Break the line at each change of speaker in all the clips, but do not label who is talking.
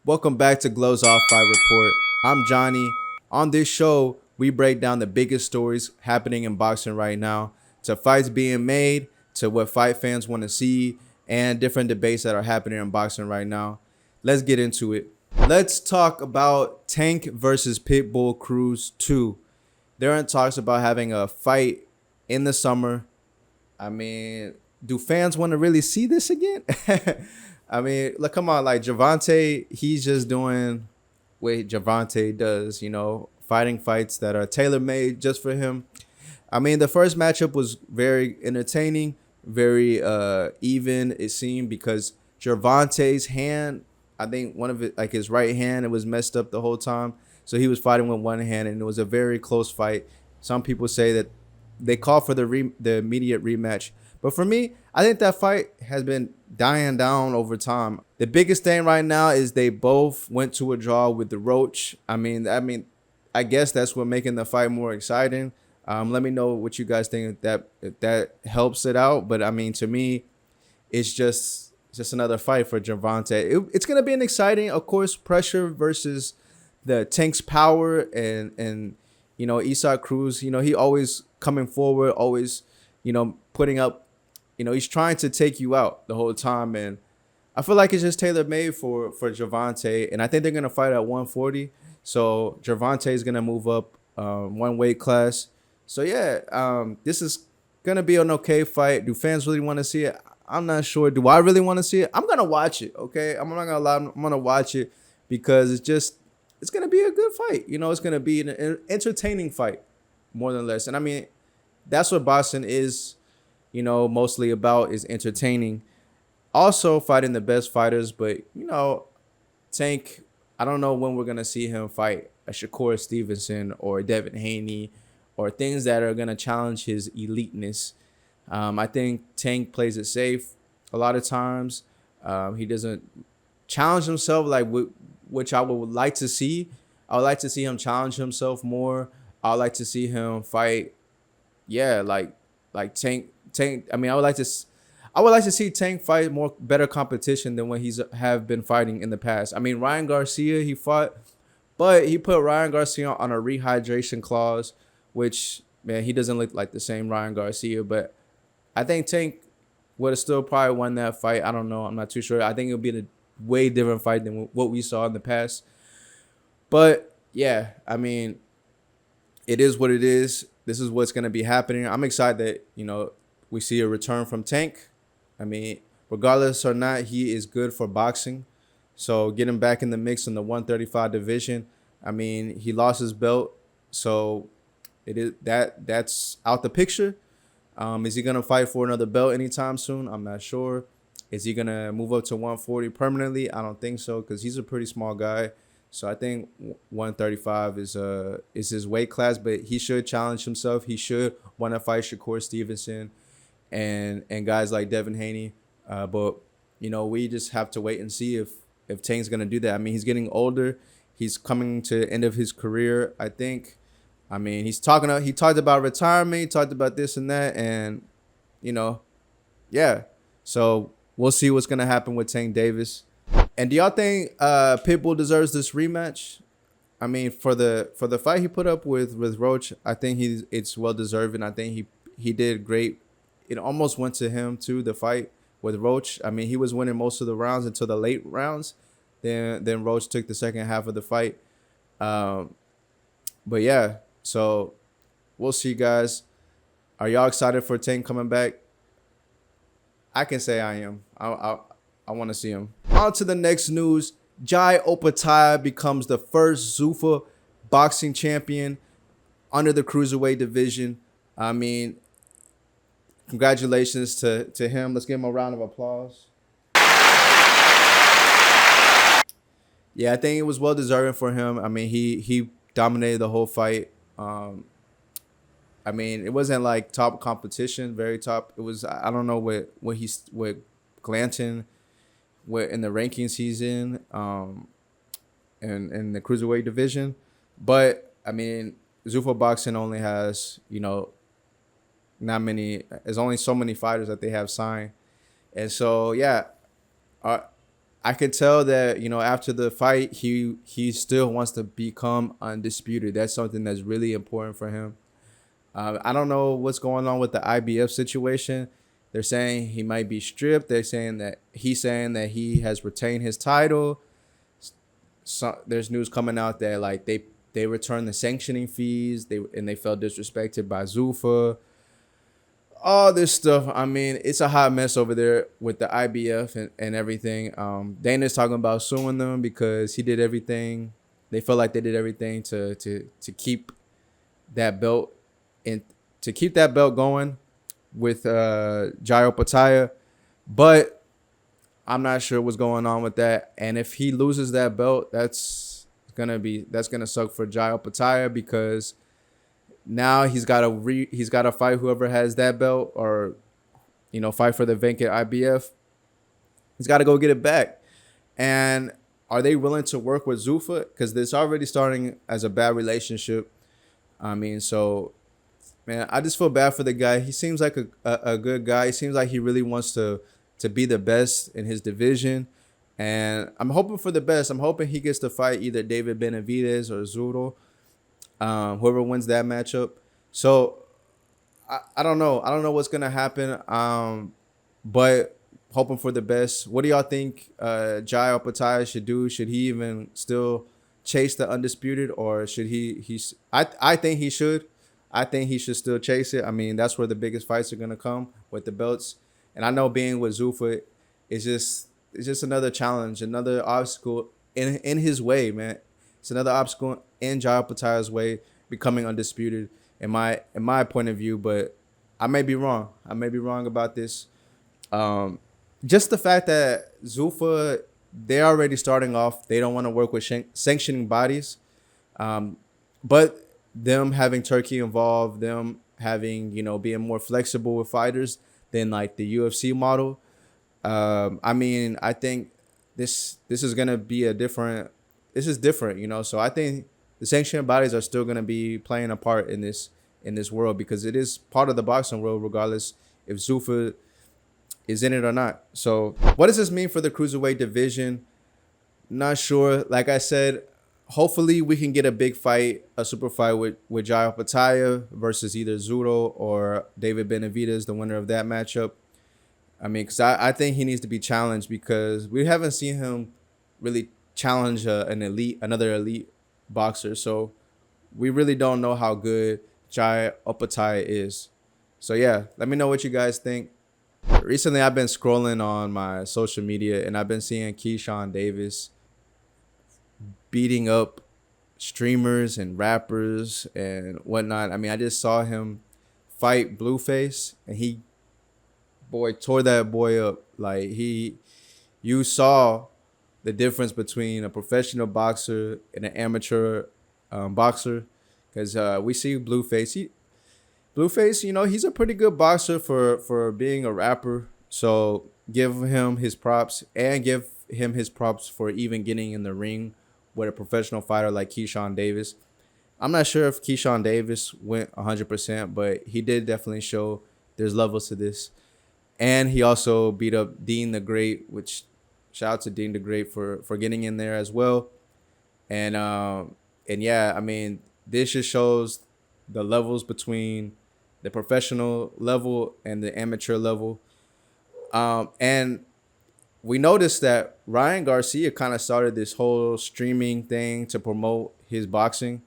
Welcome back to Glows Off Fight Report. I'm Johnny. On this show, we break down the biggest stories happening in boxing right now, to fights being made, to what fight fans want to see, and different debates that are happening in boxing right now. Let's get into it. Let's talk about Tank versus Pitbull Cruz 2. There are talks about having a fight in the summer. I mean, do fans want to really see this again? I mean, look, come on, like Gervonta, he's just doing what Gervonta does, fighting fights that are tailor made just for him. I mean, the first matchup was very entertaining, very even, it seemed, because Gervonta's hand, I think one of it, like his right hand, it was messed up the whole time. So he was fighting with one hand, and it was a very close fight. Some people say that they call for the immediate rematch. But for me, I think that fight has been dying down over time. The biggest thing right now is they both went to a draw with the Roach. I mean, I guess that's what making the fight more exciting. Let me know what you guys think if that helps it out. But I mean, to me, it's just another fight for Gervonta. It's gonna be an exciting, of course, pressure versus the Tank's power and Isaac Cruz. He always coming forward, always putting up. He's trying to take you out the whole time, and I feel like it's just tailor made for Gervonta, and I think they're gonna fight at 140. So Gervonta is gonna move up one weight class. So yeah, this is gonna be an okay fight. Do fans really want to see it? I'm not sure. Do I really want to see it? I'm gonna watch it. Okay, I'm not gonna lie. I'm gonna watch it because it's gonna be a good fight. It's gonna be an entertaining fight, more than less. And I mean, that's what boxing is. Mostly about is entertaining. Also fighting the best fighters, but Tank, I don't know when we're gonna see him fight a Shakur Stevenson or Devin Haney or things that are gonna challenge his eliteness. I think Tank plays it safe a lot of times. He doesn't challenge himself which I would like to see. I would like to see him challenge himself more. I would like to see him fight, yeah, like Tank. I mean, I would like to see Tank fight more better competition than what he's have been fighting in the past. I mean, Ryan Garcia, he fought, but he put Ryan Garcia on a rehydration clause, which, man, he doesn't look like the same Ryan Garcia. But I think Tank would have still probably won that fight. I don't know. I'm not too sure. I think it'll be a way different fight than what we saw in the past. But yeah, I mean, it is what it is. This is what's going to be happening. I'm excited that, we see a return from Tank. I mean, regardless or not, he is good for boxing. So get him back in the mix in the 135 division. I mean, he lost his belt, so that's out the picture. Is he gonna fight for another belt anytime soon? I'm not sure. Is he gonna move up to 140 permanently? I don't think so, because he's a pretty small guy. So I think 135 is his weight class, but he should challenge himself. He should want to fight Shakur Stevenson and guys like Devin Haney. But we just have to wait and see if Tank's gonna do that. I mean, he's getting older. He's coming to the end of his career, I think. I mean, he talked about retirement, he talked about this and that, and yeah. So we'll see what's gonna happen with Tank Davis. And do y'all think Pitbull deserves this rematch? I mean, for the fight he put up with Roach, I think it's well deserved, and I think he did great. It almost went to him too, the fight with Roach. I mean, he was winning most of the rounds until the late rounds. Then Roach took the second half of the fight. But yeah, so we'll see, guys. Are y'all excited for Tank coming back? I can say I am. I want to see him. On to the next news. Jai Opetaia becomes the first Zuffa boxing champion under the Cruiserweight division. I mean, congratulations to him. Let's give him a round of applause. Yeah, I think it was well deserving for him. I mean, he dominated the whole fight. I mean, it wasn't like top competition, very top. It was, I don't know what Glanton, what in the rankings he's in the Cruiserweight division. But I mean, Zuffa Boxing only has, not many, there's only so many fighters that they have signed. And so, yeah, I I could tell that, after the fight, he still wants to become undisputed. That's something that's really important for him. I don't know what's going on with the IBF situation. They're saying he might be stripped. They're saying that he has retained his title. So there's news coming out that like they returned the sanctioning fees. They felt disrespected by Zuffa. All this stuff. I mean, it's a hot mess over there with the IBF and everything. Dana's talking about suing them because he did everything. They felt like they did everything to keep that belt and to keep that belt going with Jai Opetaia. But I'm not sure what's going on with that. And if he loses that belt, that's gonna suck for Jai Opetaia because now he's got to fight whoever has that belt or fight for the vacant IBF. He's got to go get it back. And are they willing to work with Zuffa? Because it's already starting as a bad relationship. I mean, so man, I just feel bad for the guy. He seems like a good guy. He seems like he really wants to be the best in his division. And I'm hoping for the best. I'm hoping he gets to fight either David Benavidez or Zuro, whoever wins that matchup. So I don't know. I don't know what's going to happen, but hoping for the best. What do y'all think Jai Opetaia should do? Should he even still chase the undisputed, or should he's I think he should. I think he should still chase it. I mean, that's where the biggest fights are gonna come with the belts. And I know being with Zuffa is just another challenge, another obstacle in his way, man. It's another obstacle in Jai Opetaia's way, becoming undisputed in my point of view. But I may be wrong. I may be wrong about this. Just the fact that Zuffa, they're already starting off. They don't want to work with sanctioning bodies. But them having Turkey involved, them having, being more flexible with fighters than like the UFC model. I mean, I think this is gonna be this is different. So I think the sanctioning bodies are still gonna be playing a part in this world because it is part of the boxing world, regardless if Zuffa is in it or not. So what does this mean for the cruiserweight division? Not sure. Like I said, hopefully we can get a big fight, a super fight with Jai Opetaia versus either Zuro or David Benavidez, the winner of that matchup. I mean, because I think he needs to be challenged because we haven't seen him really challenge another elite boxer. So we really don't know how good Jai Opetaia is. So yeah, let me know what you guys think. Recently, I've been scrolling on my social media and I've been seeing Keyshawn Davis beating up streamers and rappers and whatnot. I mean, I just saw him fight Blueface and he tore that boy up. Like you saw the difference between a professional boxer and an amateur boxer, because we see Blueface. Blueface, he's a pretty good boxer for being a rapper. So give him his props and give him his props for even getting in the ring with a professional fighter like Keyshawn Davis. I'm not sure if Keyshawn Davis went 100%, but he did definitely show there's levels to this. And he also beat up Dean the Great, which shout out to Dean the Great for getting in there as well. And yeah, I mean, this just shows the levels between the professional level and the amateur level. And we noticed that Ryan Garcia kind of started this whole streaming thing to promote his boxing.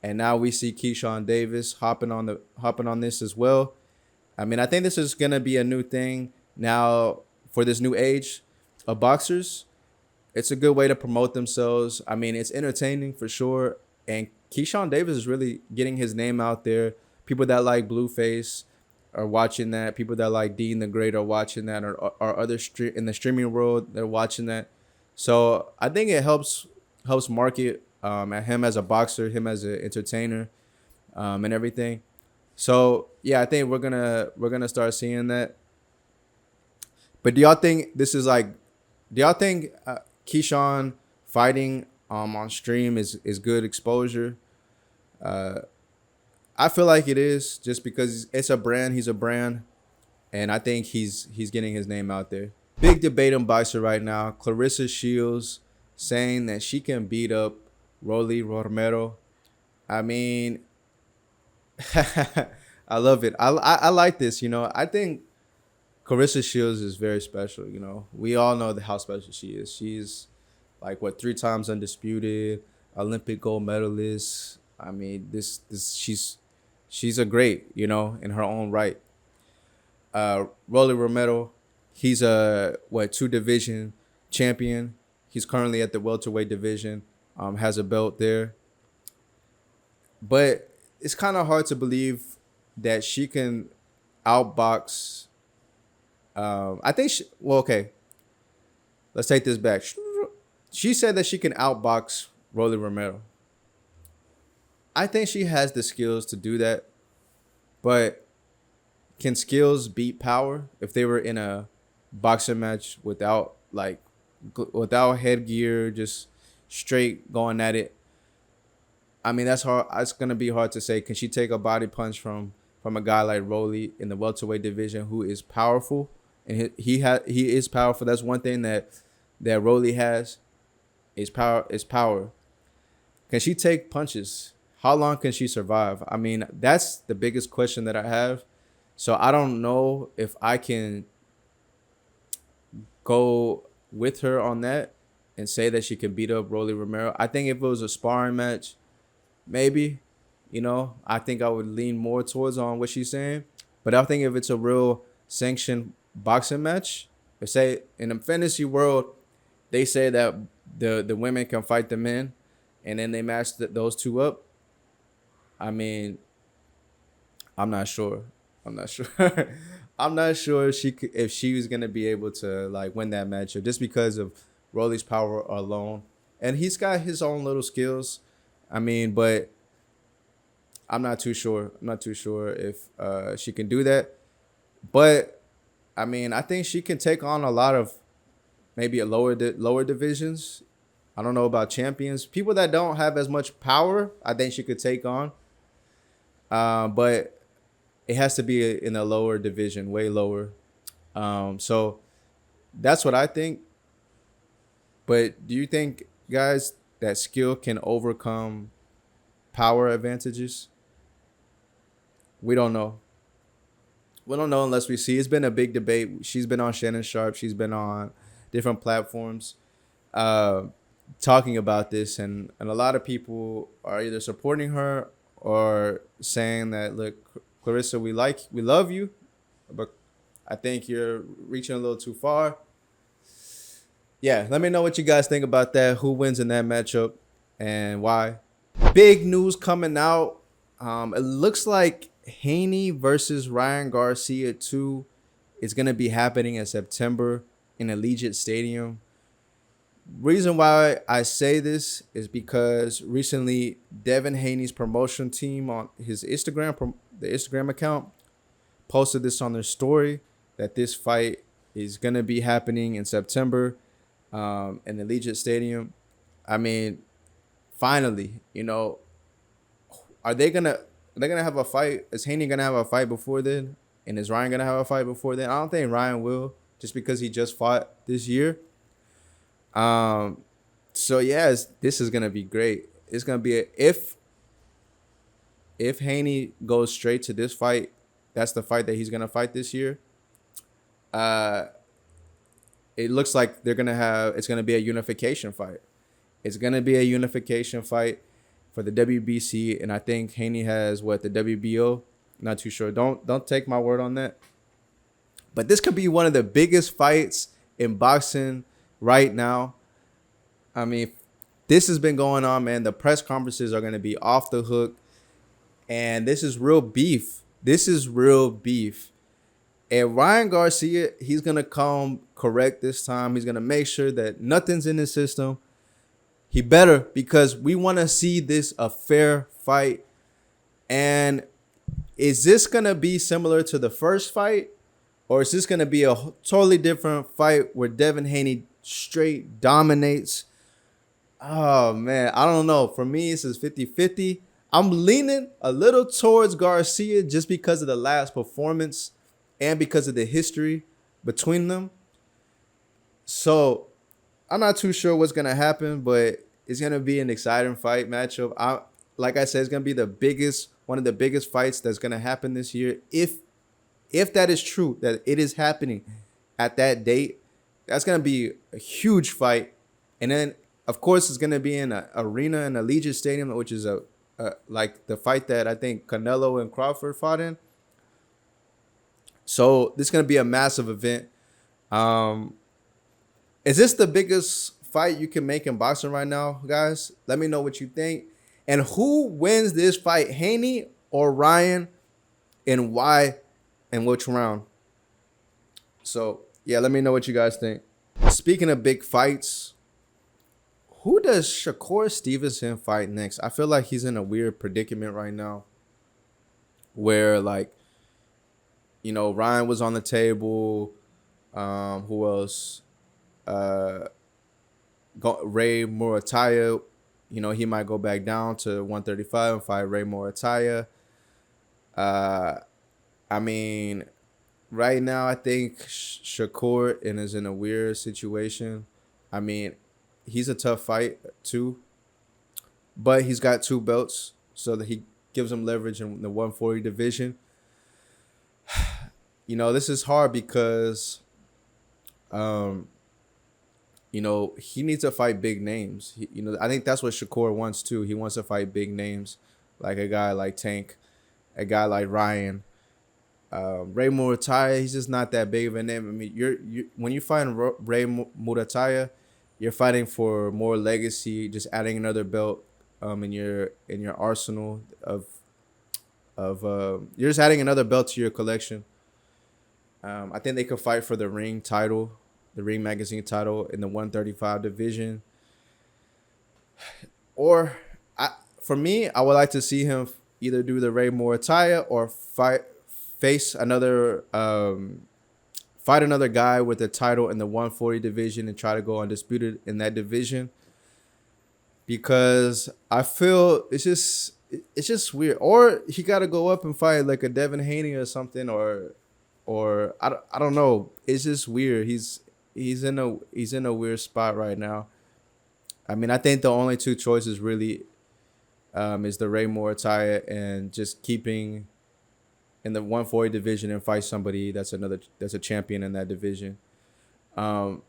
And now we see Keyshawn Davis hopping on this as well. I mean, I think this is going to be a new thing now for this new age of boxers. It's a good way to promote themselves. I mean, it's entertaining for sure. And Keyshawn Davis is really getting his name out there. People that like Blueface are watching that. People that like Dean the Great are watching that, or other in the streaming world, they're watching that. So I think it helps market him as a boxer, him as an entertainer, and everything. So yeah, I think we're gonna start seeing that. But do y'all think this is like? Do y'all think Keyshawn fighting on stream is good exposure? I feel like it is, just because it's a brand. He's a brand, and I think he's getting his name out there. Big debate in boxing right now. Claressa Shields saying that she can beat up Rolly Romero. I mean, I love it. I like this. I think Claressa Shields is very special. We all know how special she is. She's like what, 3 times undisputed, Olympic gold medalist. I mean, this she's a great, in her own right. Rolly Romero, he's a 2 division champion. He's currently at the welterweight division. Has a belt there, but it's kind of hard to believe that she can outbox. I think okay. Let's take this back. She said that she can outbox Rolly Romero. I think she has the skills to do that, but can skills beat power? If they were in a boxing match without headgear, just straight going at it, I mean, that's hard. It's gonna be hard to say. Can she take a body punch from a guy like Rolly in the welterweight division who is powerful? And he is powerful. That's one thing that Rolly has is power. Can she take punches? How long can she survive? I mean, that's the biggest question that I have. So I don't know if I can go with her on that and say that she can beat up Rolly Romero. I think if it was a sparring match, maybe, I think I would lean more towards on what she's saying. But I think if it's a real sanctioned boxing match, say in the fantasy world, they say that the women can fight the men, and then they match those two up. I mean, I'm not sure. I'm not sure. I'm not sure if she was gonna be able to win that matchup just because of Rolly's power alone, and he's got his own little skills. I mean, but I'm not too sure. I'm not too sure if she can do that. But I mean, I think she can take on a lot of maybe lower divisions. I don't know about champions, people that don't have as much power. I think she could take on, but it has to be in a lower division, way lower. So that's what I think. But do you think, guys, that skill can overcome power advantages? We don't know. We don't know unless we see. It's been a big debate. She's been on Shannon Sharp. She's been on different platforms talking about this. And a lot of people are either supporting her or saying that, look, Claressa, we love you, but I think you're reaching a little too far. Yeah, let me know what you guys think about that. Who wins in that matchup and why? Big news coming out. It looks like Haney versus Ryan Garcia 2 is going to be happening in September in Allegiant Stadium. Reason why I say this is because recently Devin Haney's promotion team on his the Instagram account, posted this on their story that this fight is going to be happening in September in Allegiant Stadium. I mean, finally, are they gonna have a fight? Is Haney gonna have a fight before then? And is Ryan gonna have a fight before then? I don't think Ryan will, just because he just fought this year. So yes, this is gonna be great. It's gonna be if Haney goes straight to this fight, that's the fight that he's gonna fight this year. It looks like it's gonna be a unification fight. It's gonna be a unification fight for the WBC, and I think Haney has the WBO. Not too sure. Don't take my word on that. But this could be one of the biggest fights in boxing right now. I mean, this has been going on, man. The press conferences are going to be off the hook, and this is real beef. And Ryan Garcia, he's going to come correct this time. He's going to make sure that nothing's in his system. He better, because we want to see this a fair fight. And is this going to be similar to the first fight, or is this going to be a totally different fight where Devin Haney straight dominates? Oh, man, I don't know. For me, this is 50-50. I'm leaning a little towards Garcia just because of the last performance and because of the history between them. So I'm not too sure what's gonna happen, but it's gonna be an exciting fight matchup. Like I said, it's gonna be one of the biggest fights that's gonna happen this year. If that is true, that it is happening at that date, that's gonna be a huge fight. And then, of course, it's gonna be in an arena in Allegiant Stadium, which is like the fight that I think Canelo and Crawford fought in. So this is gonna be a massive event. Um, is this the biggest fight you can make in boxing right now, guys? Let me know what you think. And who wins this fight, Haney or Ryan, and why, and which round? So yeah, let me know what you guys think. Speaking of big fights, who does Shakur Stevenson fight next? I feel like he's in a weird predicament right now, where like, Ryan was on the table. Who else? Ray Murataya. He might go back down to 135 and fight Ray Murataya. I mean, right now I think Shakur is in a weird situation. I mean, he's a tough fight too, but he's got 2 belts, so that he gives him leverage in the 140 division. This is hard because, he needs to fight big names. I think that's what Shakur wants too. He wants to fight big names, like a guy like Tank, a guy like Ryan. Ray Murataya, he's just not that big of a name. I mean, when you fight Ray Murataya, you're fighting for more legacy, just adding another belt in your arsenal of you're just adding another belt to your collection. I think they could fight for the Ring title, the Ring magazine title in the 135 division. Or for me, I would like to see him either do the Ray Murataya or face another fight another guy with a title in the 140 division and try to go undisputed in that division, because I feel it's just weird. Or he got to go up and fight like a Devin Haney or something, or I don't know. It's just weird. He's in a weird spot right now. I mean, I think the only 2 choices really is the Ray Murataya and just keeping in the 140 division and fight somebody that's a champion in that division. But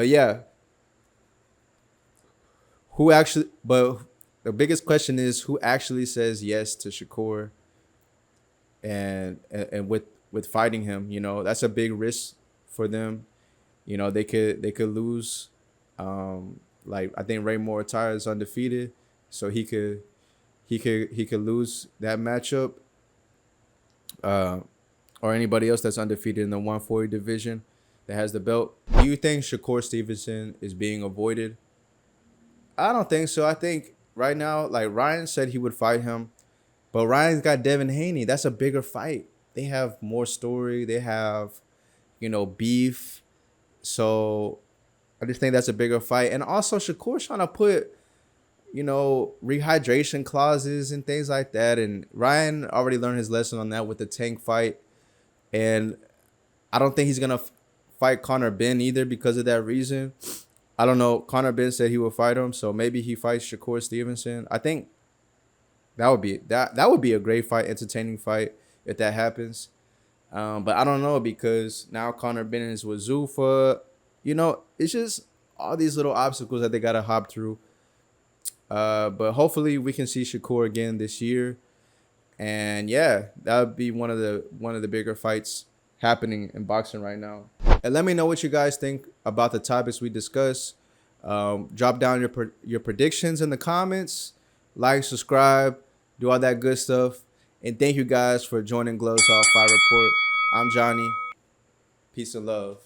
yeah, but the biggest question is who actually says yes to Shakur and with fighting him. That's a big risk for them. They could lose. Like I think Ray Murataya is undefeated, so he could lose that matchup. Or anybody else that's undefeated in the 140 division that has the belt. Do you think Shakur Stevenson is being avoided? I don't think so. I think right now, like Ryan said he would fight him, but Ryan's got Devin Haney. That's a bigger fight. They have more story. They have, beef. So I just think that's a bigger fight. And also Shakur's trying to put, rehydration clauses and things like that. And Ryan already learned his lesson on that with the Tank fight. And I don't think he's going to fight Conor Benn either because of that reason. I don't know. Conor Benn said he will fight him, so maybe he fights Shakur Stevenson. I think that would be a great fight, entertaining fight if that happens. But I don't know, because now Conor Benn is with Zuffa. It's just all these little obstacles that they got to hop through. But hopefully we can see Shakur again this year. And yeah, that would be one of the bigger fights happening in boxing right now. And let me know what you guys think about the topics we discussed. Drop down your predictions in the comments. Like, subscribe, do all that good stuff. And thank you guys for joining Gloves Off Fight Report. I'm Johnny. Peace and love.